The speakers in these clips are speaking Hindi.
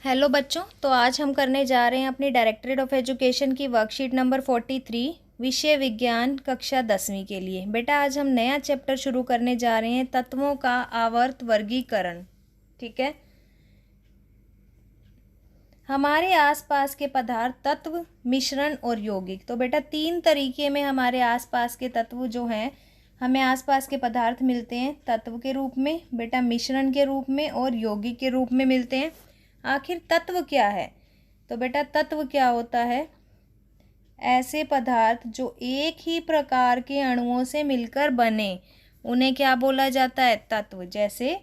हेलो बच्चों, तो आज हम करने जा रहे हैं अपनी डायरेक्टरेट ऑफ एजुकेशन की वर्कशीट नंबर 43 विषय विज्ञान कक्षा 10वीं के लिए। बेटा आज हम नया चैप्टर शुरू करने जा रहे हैं, तत्वों का आवर्त वर्गीकरण। ठीक है। हमारे आसपास के पदार्थ तत्व, मिश्रण और यौगिक। तो बेटा 3 तरीके में हमारे आसपास के तत्व जो हैं, हमें आसपास के पदार्थ मिलते हैं तत्व के रूप में, बेटा मिश्रण के रूप में और यौगिक के रूप में मिलते हैं। आखिर तत्व क्या है? तो बेटा तत्व क्या होता है? ऐसे पदार्थ जो एक ही प्रकार के अणुओं से मिलकर बने, उन्हें क्या बोला जाता है? तत्व। जैसे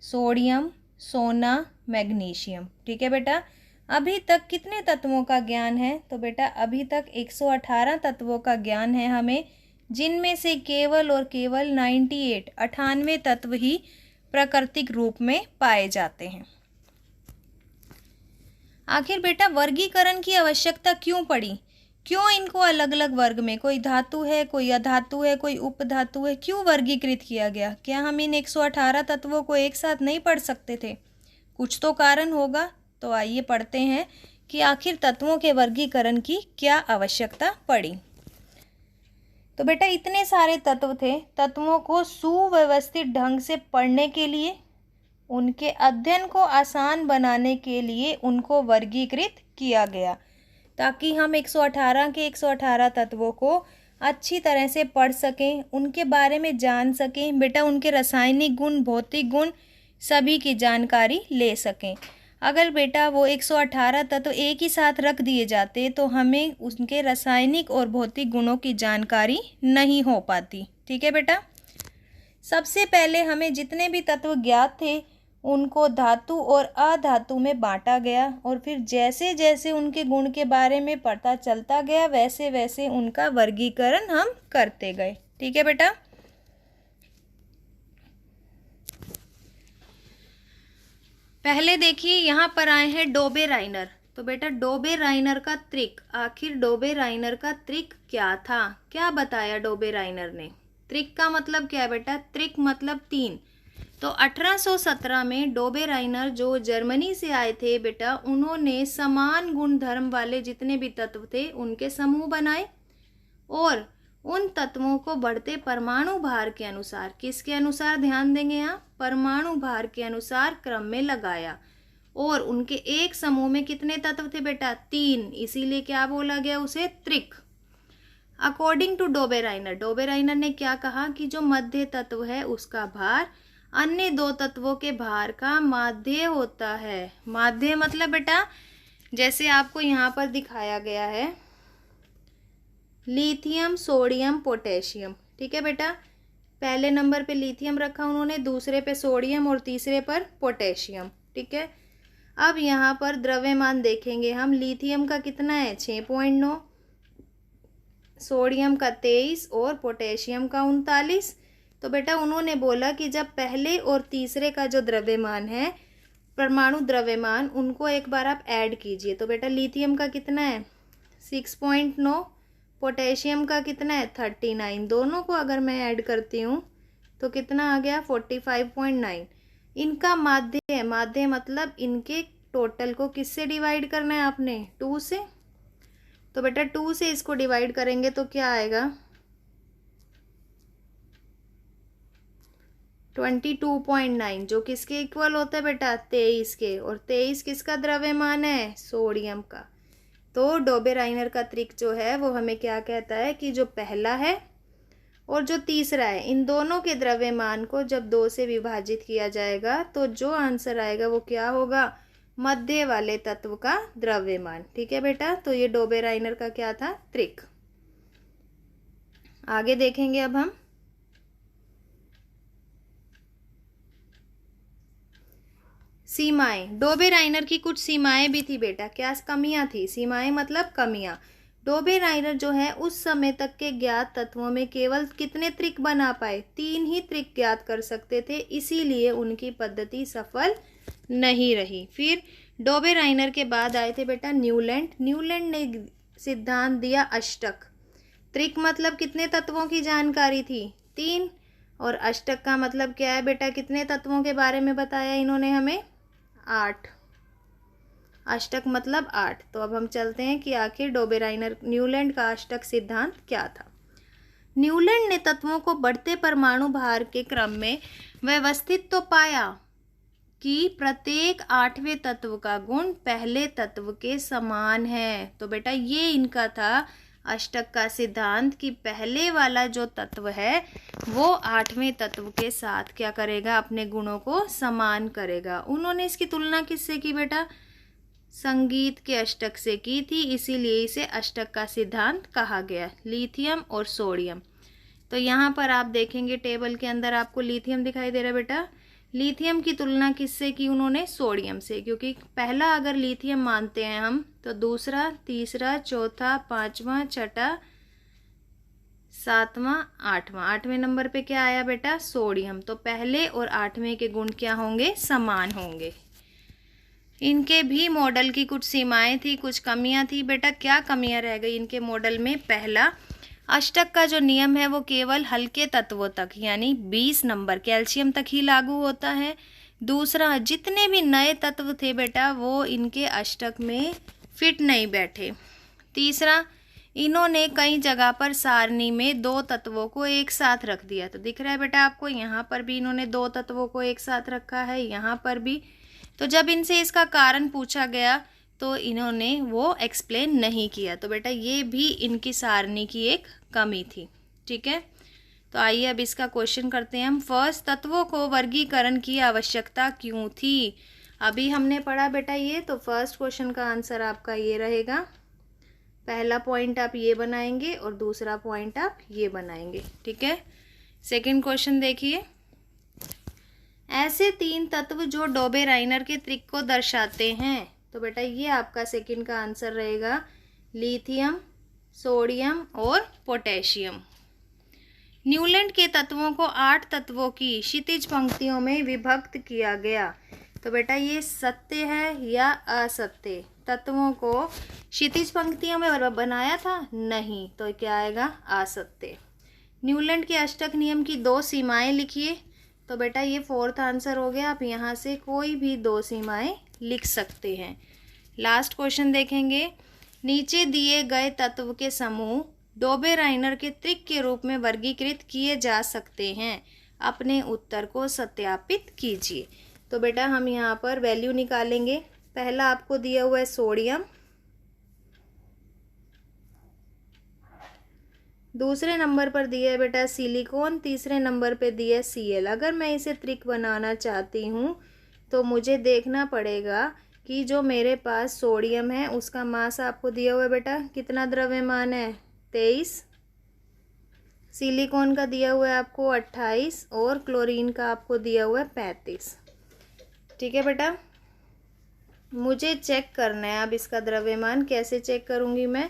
सोडियम, सोना, मैग्नीशियम। ठीक है बेटा। अभी तक कितने तत्वों का ज्ञान है? तो बेटा अभी तक 118 तत्वों का ज्ञान है हमें, जिनमें से केवल और केवल 98 तत्व ही प्राकृतिक रूप में पाए जाते हैं। आखिर बेटा वर्गीकरण की आवश्यकता क्यों पड़ी? क्यों इनको अलग अलग वर्ग में, कोई धातु है, कोई अधातु है, कोई उपधातु है, क्यों वर्गीकृत किया गया? क्या हम इन 118 तत्वों को एक साथ नहीं पढ़ सकते थे? कुछ तो कारण होगा। तो आइए पढ़ते हैं कि आखिर तत्वों के वर्गीकरण की क्या आवश्यकता पड़ी। तो बेटा इतने सारे तत्व थे, तत्वों को सुव्यवस्थित ढंग से पढ़ने के लिए, उनके अध्ययन को आसान बनाने के लिए उनको वर्गीकृत किया गया, ताकि हम 118 के 118 तत्वों को अच्छी तरह से पढ़ सकें, उनके बारे में जान सकें, बेटा उनके रासायनिक गुण, भौतिक गुण सभी की जानकारी ले सकें। अगर बेटा वो 118 तत्व एक ही साथ रख दिए जाते तो हमें उनके रासायनिक और भौतिक गुणों की जानकारी नहीं हो पाती। ठीक है बेटा। सबसे पहले हमें जितने भी तत्व ज्ञात थे उनको धातु और अधातु में बांटा गया, और फिर जैसे जैसे उनके गुण के बारे में पता चलता गया वैसे वैसे उनका वर्गीकरण हम करते गए। ठीक है बेटा। पहले देखिए यहाँ पर आए हैं डोबेराइनर। तो बेटा डोबेराइनर का त्रिक, आखिर डोबेराइनर का त्रिक क्या था? क्या बताया डोबेराइनर ने? त्रिक का मतलब क्या है बेटा? त्रिक मतलब 3। तो 1817 में डोबेराइनर जो जर्मनी से आए थे बेटा, उन्होंने समान गुण धर्म वाले जितने भी तत्व थे उनके समूह बनाए, और उन तत्वों को बढ़ते परमाणु भार के अनुसार, किसके अनुसार ध्यान देंगे यहाँ? परमाणु भार के अनुसार क्रम में लगाया। और उनके एक समूह में कितने तत्व थे बेटा? 3, इसीलिए क्या बोला गया उसे? त्रिक। अकॉर्डिंग टू डोबेराइनर, डोबेराइनर ने क्या कहा कि जो मध्य तत्व है उसका भार अन्य 2 तत्वों के भार का माध्य होता है। माध्य मतलब बेटा जैसे आपको यहाँ पर दिखाया गया है, लिथियम, सोडियम, पोटेशियम। ठीक है बेटा। पहले नंबर पे लिथियम रखा उन्होंने, दूसरे पे सोडियम और तीसरे पर पोटेशियम। ठीक है। अब यहाँ पर द्रव्यमान देखेंगे हम, लिथियम का कितना है? 6.9, सोडियम का 23 और पोटेशियम का 39। तो बेटा उन्होंने बोला कि जब पहले और तीसरे का जो द्रव्यमान है, परमाणु द्रव्यमान, उनको एक बार आप ऐड कीजिए। तो बेटा लिथियम का कितना है? 6.9, पोटेशियम का कितना है? 39। दोनों को अगर मैं ऐड करती हूँ तो कितना आ गया? 45.9। इनका माध्य है, माध्य मतलब इनके टोटल को किससे डिवाइड करना है आपने? 2 से। तो बेटा 2 से इसको डिवाइड करेंगे तो क्या आएगा? 22.9, जो किसके इक्वल होता है बेटा? 23 के। और 23 किसका द्रव्यमान है? सोडियम का। तो डोबेराइनर का त्रिक जो है वो हमें क्या कहता है कि जो पहला है और जो तीसरा है, इन दोनों के द्रव्यमान को जब 2 से विभाजित किया जाएगा तो जो आंसर आएगा वो क्या होगा? मध्य वाले तत्व का द्रव्यमान। ठीक है बेटा। तो ये डोबेराइनर का क्या था? त्रिक। आगे देखेंगे अब हम। सीमाएं, डोबेराइनर की कुछ सीमाएं भी थी बेटा। क्या कमियां थी? सीमाएं मतलब कमियां। डोबेराइनर जो है उस समय तक के ज्ञात तत्वों में केवल कितने त्रिक बना पाए? 3 ही त्रिक ज्ञात कर सकते थे, इसीलिए उनकी पद्धति सफल नहीं रही। फिर डोबेराइनर के बाद आए थे बेटा न्यूलैंड। न्यूलैंड ने सिद्धांत दिया अष्टक। त्रिक मतलब कितने तत्वों की जानकारी थी? 3। और अष्टक का मतलब क्या है बेटा? कितने तत्वों के बारे में बताया इन्होंने हमें? 8। अष्टक मतलब 8। तो अब हम चलते हैं कि आखिर डोबेराइनर न्यूलैंड का अष्टक सिद्धांत क्या था। न्यूलैंड ने तत्वों को बढ़ते परमाणु भार के क्रम में व्यवस्थित तो पाया कि प्रत्येक 8वें तत्व का गुण पहले तत्व के समान है। तो बेटा ये इनका था अष्टक का सिद्धांत कि पहले वाला जो तत्व है वो 8वें तत्व के साथ क्या करेगा, अपने गुणों को समान करेगा। उन्होंने इसकी तुलना किससे की बेटा, संगीत के अष्टक से की थी, इसीलिए इसे अष्टक का सिद्धांत कहा गया। लिथियम और सोडियम, तो यहाँ पर आप देखेंगे टेबल के अंदर आपको लिथियम दिखाई दे रहा है बेटा। लिथियम की तुलना किससे की उन्होंने, सोडियम से, क्योंकि पहला अगर लिथियम मानते हैं हम तो दूसरा, तीसरा, चौथा, पांचवा, छठा, सातवां, आठवां, 8वें नंबर पे क्या आया बेटा, सोडियम। तो पहले और 8वें के गुण क्या होंगे, समान होंगे। इनके भी मॉडल की कुछ सीमाएं थी, कुछ कमियां थी बेटा। क्या कमियां रह गई इनके मॉडल में, पहला, अष्टक का जो नियम है वो केवल हल्के तत्वों तक यानी 20 नंबर कैल्शियम तक ही लागू होता है। दूसरा, जितने भी नए तत्व थे बेटा वो इनके अष्टक में फिट नहीं बैठे। तीसरा, इन्होंने कई जगह पर सारणी में 2 तत्वों को एक साथ रख दिया। तो दिख रहा है बेटा आपको, यहाँ पर भी इन्होंने 2 तत्वों को एक साथ रखा है, यहाँ पर भी। तो जब इनसे इसका कारण पूछा गया तो इन्होंने वो एक्सप्लेन नहीं किया। तो बेटा ये भी इनकी सारणी की एक कमी थी। ठीक है, तो आइए अब इसका क्वेश्चन करते हैं हम। फर्स्ट, तत्वों को वर्गीकरण की आवश्यकता क्यों थी। अभी हमने पढ़ा बेटा ये, तो फर्स्ट क्वेश्चन का आंसर आपका ये रहेगा। पहला पॉइंट आप ये बनाएंगे और दूसरा पॉइंट आप ये बनाएंगे। ठीक है, सेकंड क्वेश्चन देखिए। ऐसे 3 तत्व जो डोबेराइनर के त्रिक को दर्शाते हैं। तो बेटा ये आपका सेकंड का आंसर रहेगा, लिथियम, सोडियम और पोटेशियम। न्यूलैंड के तत्वों को 8 तत्वों की क्षितिज पंक्तियों में विभक्त किया गया। तो बेटा ये सत्य है या असत्य, तत्वों को क्षितिज पंक्तियों में बनाया था, नहीं, तो क्या आएगा, असत्य। न्यूलैंड के अष्टक नियम की 2 सीमाएं लिखिए। तो बेटा ये फोर्थ आंसर हो गया। आप यहाँ से कोई भी 2 सीमाएं लिख सकते हैं। लास्ट क्वेश्चन देखेंगे। नीचे दिए गए तत्व के समूह डोबेराइनर के त्रिक के रूप में वर्गीकृत किए जा सकते हैं। अपने उत्तर को सत्यापित कीजिए। तो बेटा हम यहाँ पर वैल्यू निकालेंगे। पहला आपको दिया हुआ है सोडियम, दूसरे नंबर पर दिया है बेटा सिलिकॉन, तीसरे नंबर पे दिया है Cl। अगर मैं इसे त्रिक बनाना चाहती हूँ तो मुझे देखना पड़ेगा कि जो मेरे पास सोडियम है उसका मास आपको दिया हुआ है बेटा, कितना द्रव्यमान है, 23। सिलिकॉन का दिया हुआ है आपको 28 और क्लोरीन का आपको दिया हुआ है 35। ठीक है बेटा, मुझे चेक करना है अब इसका द्रव्यमान। कैसे चेक करूँगी मैं,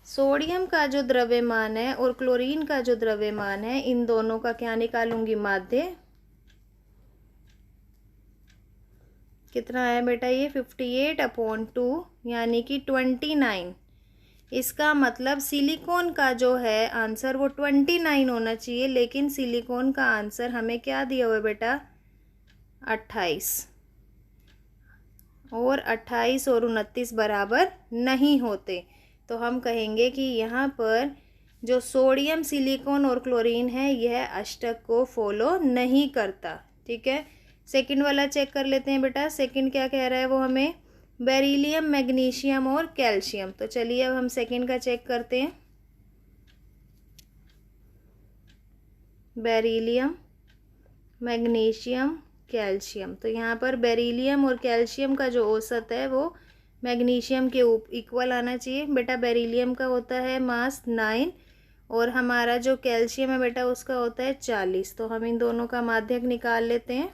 सोडियम का जो द्रव्यमान है और क्लोरीन का जो द्रव्यमान है, इन दोनों का क्या निकालूंगी, माध्य। कितना है बेटा ये, 58/2 यानी कि 29। इसका मतलब सिलिकॉन का जो है आंसर वो 29 होना चाहिए, लेकिन सिलिकॉन का आंसर हमें क्या दिया हुआ है बेटा, 28। और 28 और 29 बराबर नहीं होते। तो हम कहेंगे कि यहाँ पर जो सोडियम, सिलिकॉन और क्लोरीन है यह अष्टक को फॉलो नहीं करता। ठीक है, सेकंड वाला चेक कर लेते हैं बेटा। सेकंड क्या कह रहा है वो हमें, बेरिलियम, मैग्नीशियम और कैल्शियम। तो चलिए अब हम सेकंड का चेक करते हैं। Beryllium, magnesium, calcium. तो यहाँ पर बेरिलियम और कैल्शियम का जो औसत है वो मैग्नीशियम के इक्वल आना चाहिए। बेटा बेरिलियम का होता है मास 9 और हमारा जो कैल्शियम है बेटा उसका होता है 40। तो हम इन दोनों का माध्यक निकाल लेते हैं।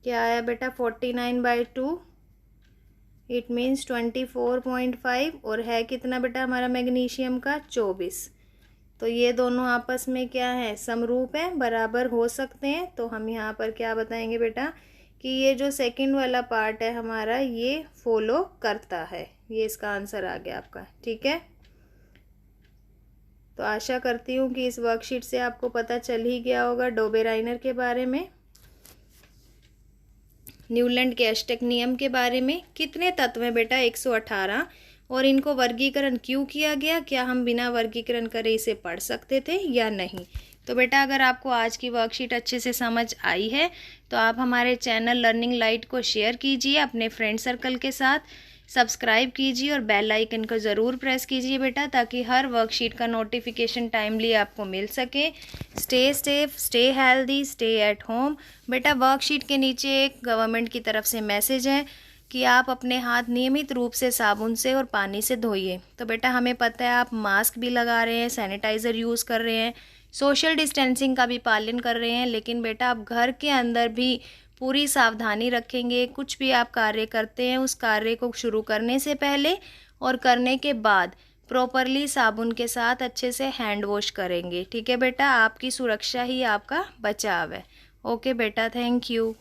क्या आया बेटा, 49/2, इट मीन्स 24.5। और है कितना बेटा हमारा मैग्नीशियम का, 24। तो ये दोनों आपस में क्या है, समरूप है, बराबर हो सकते हैं। तो हम यहाँ पर क्या बताएंगे बेटा कि ये जो सेकंड वाला पार्ट है हमारा ये फॉलो करता है। ये इसका आंसर आ गया आपका। ठीक है, तो आशा करती हूँ कि इस वर्कशीट से आपको पता चल ही गया होगा डोबेराइनर के बारे में। न्यूलैंड के अष्टक नियम के बारे में। कितने तत्व हैं बेटा? 118। और इनको वर्गीकरण क्यों किया गया? क्या हम बिना वर्गीकरण करे इसे पढ़ सकते थे या नहीं? तो बेटा अगर आपको आज की वर्कशीट अच्छे से समझ आई है तो आप हमारे चैनल लर्निंग लाइट को शेयर कीजिए अपने फ्रेंड सर्कल के साथ, सब्सक्राइब कीजिए और बेल आइकन को ज़रूर प्रेस कीजिए बेटा, ताकि हर वर्कशीट का नोटिफिकेशन टाइमली आपको मिल सके। Stay safe, stay healthy, stay at home. बेटा वर्कशीट के नीचे एक गवर्नमेंट की तरफ से मैसेज है कि आप अपने हाथ नियमित रूप से साबुन से और पानी से धोइए। तो बेटा हमें पता है आप मास्क भी लगा रहे हैं, सैनिटाइज़र यूज़ कर रहे हैं, सोशल डिस्टेंसिंग का भी पालन कर रहे हैं, लेकिन बेटा आप घर के अंदर भी पूरी सावधानी रखेंगे। कुछ भी आप कार्य करते हैं उस कार्य को शुरू करने से पहले और करने के बाद प्रॉपरली साबुन के साथ अच्छे से हैंड वॉश करेंगे। ठीक है बेटा, आपकी सुरक्षा ही आपका बचाव है। ओके बेटा, थैंक यू।